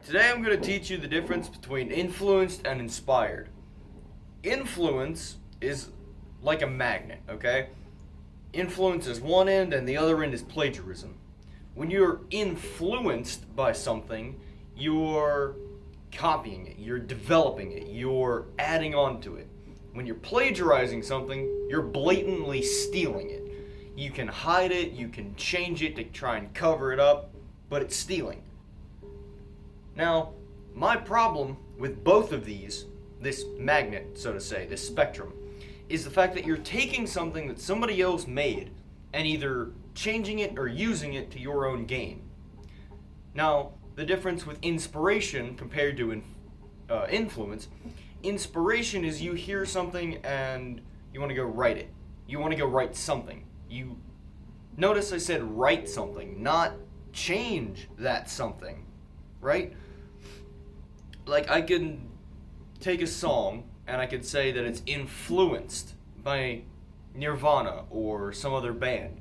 Today I'm going to teach you the difference between influenced and inspired. Influence is like a magnet, okay? Influence is one end and the other end is plagiarism. When you're influenced by something, you're copying it, you're developing it, you're adding on to it. When you're plagiarizing something, you're blatantly stealing it. You can hide it, you can change it to try and cover it up, but it's stealing. Now, my problem with both of these, this magnet, so to say, this spectrum, is the fact that you're taking something that somebody else made and either changing it or using it to your own gain. Now, the difference with inspiration compared to influence, inspiration is you hear something and you want to go write it. You want to go write something. You notice I said write something, not change that something, right? Like I can take a song and I could say that it's influenced by Nirvana or some other band.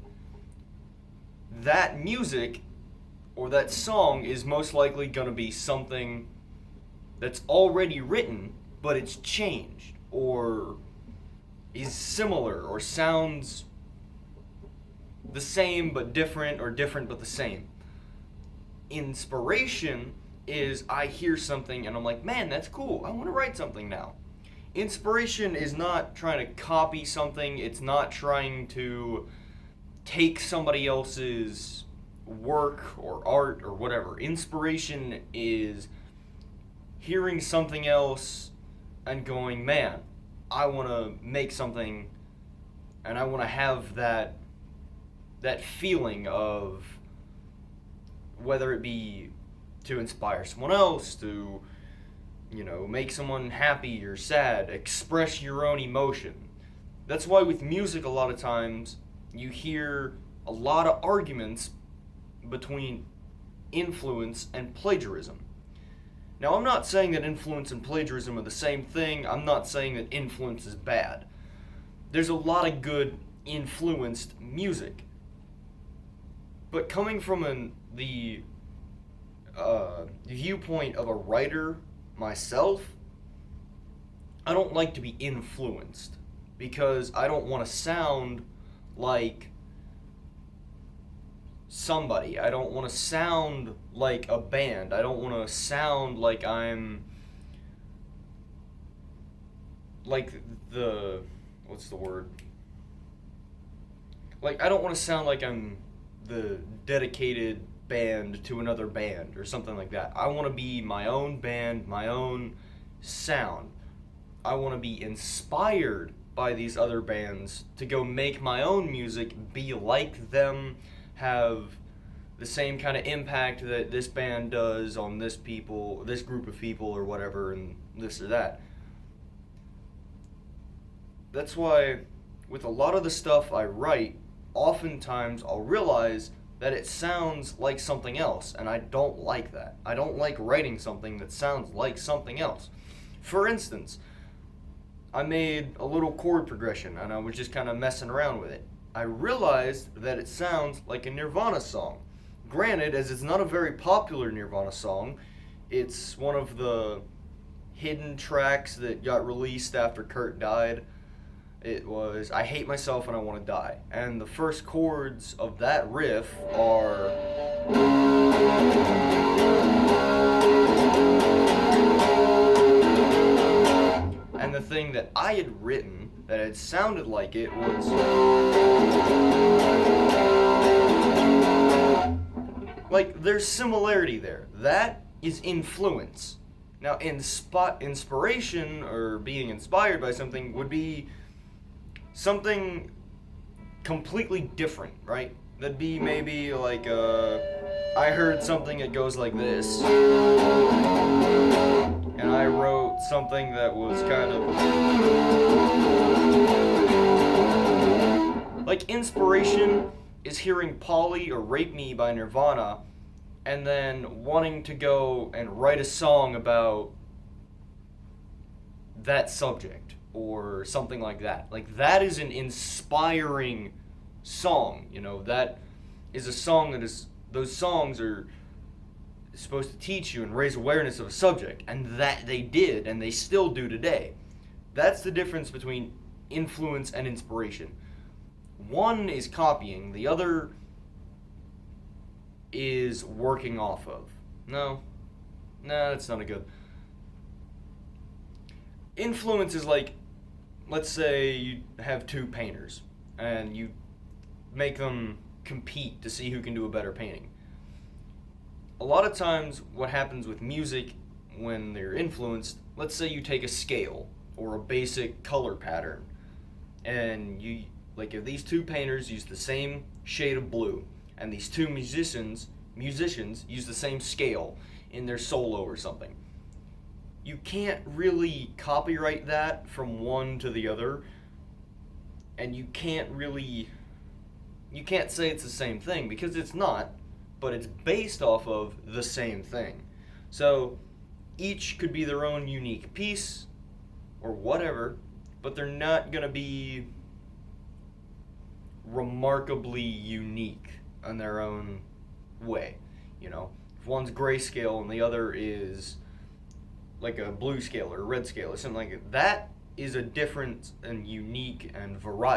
That music or that song is most likely going to be something that's already written, but it's changed or is similar or sounds the same but different or different but the same. Inspiration is I hear something and I'm like, man, that's cool. I want to write something now. Inspiration is not trying to copy something. It's not trying to take somebody else's work or art or whatever. Inspiration is hearing something else and going, man, I want to make something and I want to have that feeling of whether it be to inspire someone else, to, make someone happy or sad, express your own emotion. That's why with music a lot of times you hear a lot of arguments between influence and plagiarism. Now, I'm not saying that influence and plagiarism are the same thing. I'm not saying that influence is bad. There's a lot of good influenced music. But coming from the viewpoint of a writer myself, I don't like to be influenced because I don't want to sound like somebody. I don't want to sound like a band. I don't want to sound like I'm like what's the word? Like I don't want to sound like I'm the dedicated band to another band or something like that. I want to be my own band, my own sound. I want to be inspired by these other bands to go make my own music, be like them, have the same kind of impact that this band does on this group of people or whatever, and this or that. That's why with a lot of the stuff I write, oftentimes I'll realize that it sounds like something else, and I don't like that. I don't like writing something that sounds like something else. For instance, I made a little chord progression, and I was just kind of messing around with it. I realized that it sounds like a Nirvana song. Granted, as it's not a very popular Nirvana song, it's one of the hidden tracks that got released after Kurt died. It was I Hate Myself and I Want to Die. And the first chords of that riff are and the thing that I had written that had sounded like it was like there's similarity there. That is influence. Now inspiration or being inspired by something would be something completely different, right? That'd be maybe like I heard something that goes like this, and I wrote something that was kind of like inspiration is hearing Polly or Rape Me by Nirvana and then wanting to go and write a song about that subject or something like that. Like that is an inspiring song, that is a song that is, those songs are is supposed to teach you and raise awareness of a subject, and that they did, and they still do today. That's the difference between influence and inspiration. One is copying, the other is working off of. No, that's not a good. Influence is like, let's say you have two painters, and you make them compete to see who can do a better painting. A lot of times, what happens with music when they're influenced, let's say you take a scale or a basic color pattern, and you, like, if these two painters use the same shade of blue, and these two musicians use the same scale in their solo or something, you can't really copyright that from one to the other, and you can't say it's the same thing, because it's not, but it's based off of the same thing. So each could be their own unique piece or whatever, but they're not going to be remarkably unique in their own way. If one's grayscale and the other is like a blue scale or a red scale or something like that is a different and unique and variety.